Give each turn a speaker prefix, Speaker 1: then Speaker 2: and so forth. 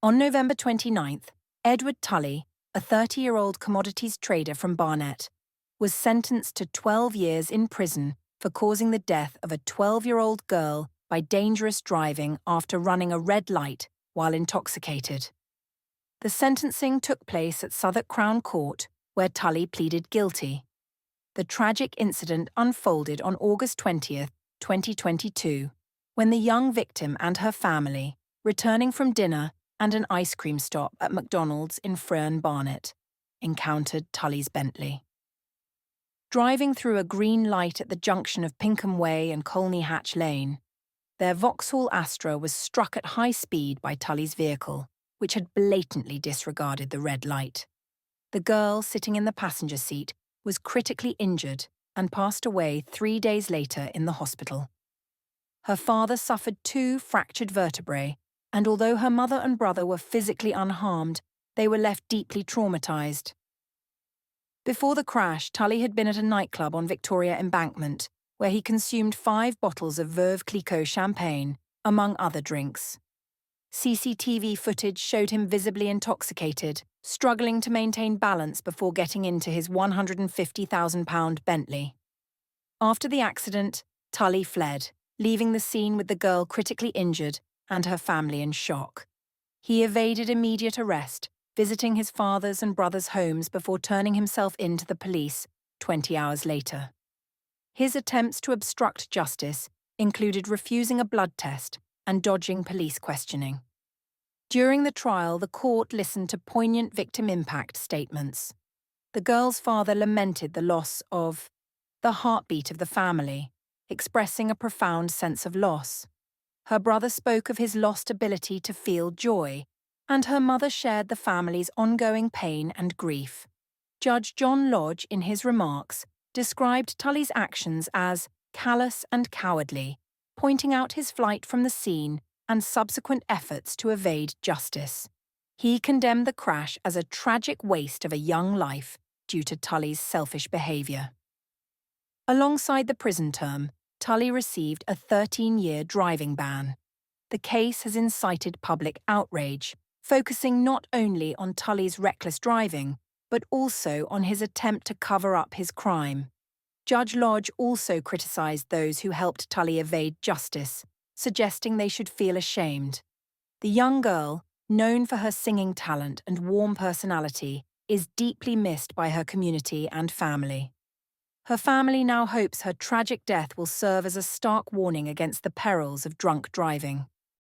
Speaker 1: On November 29th, Edward Tully, a 30-year-old commodities trader from Barnet, was sentenced to 12 years in prison for causing the death of a 12-year-old girl by dangerous driving after running a red light while intoxicated. The sentencing took place at Southwark Crown Court, where Tully pleaded guilty. The tragic incident unfolded on August 20th, 2022, when the young victim and her family, returning from dinner and an ice cream stop at McDonald's in Frerne, Barnet, encountered Tully's Bentley. Driving through a green light at the junction of Pinkham Way and Colney Hatch Lane, their Vauxhall Astra was struck at high speed by Tully's vehicle, which had blatantly disregarded the red light. The girl sitting in the passenger seat was critically injured and passed away 3 days later in the hospital. Her father suffered 2 fractured vertebrae, and although her mother and brother were physically unharmed, they were left deeply traumatized. Before the crash, Tully had been at a nightclub on Victoria Embankment, where he consumed 5 bottles of Veuve Clicquot champagne, among other drinks. CCTV footage showed him visibly intoxicated, struggling to maintain balance before getting into his £150,000 Bentley. After the accident, Tully fled, leaving the scene with the girl critically injured and her family in shock. He evaded immediate arrest, visiting his father's and brother's homes before turning himself in to the police 20 hours later. His attempts to obstruct justice included refusing a blood test and dodging police questioning. During the trial, the court listened to poignant victim impact statements. The girl's father lamented the loss of the heartbeat of the family, expressing a profound sense of loss. Her brother spoke of his lost ability to feel joy, and her mother shared the family's ongoing pain and grief. Judge John Lodge, in his remarks, described Tully's actions as callous and cowardly, pointing out his flight from the scene and subsequent efforts to evade justice. He condemned the crash as a tragic waste of a young life due to Tully's selfish behaviour. Alongside the prison term, Tully received a 13-year driving ban. The case has incited public outrage, focusing not only on Tully's reckless driving, but also on his attempt to cover up his crime. Judge Lodge also criticised those who helped Tully evade justice, suggesting they should feel ashamed. The young girl, known for her singing talent and warm personality, is deeply missed by her community and family. Her family now hopes her tragic death will serve as a stark warning against the perils of drunk driving.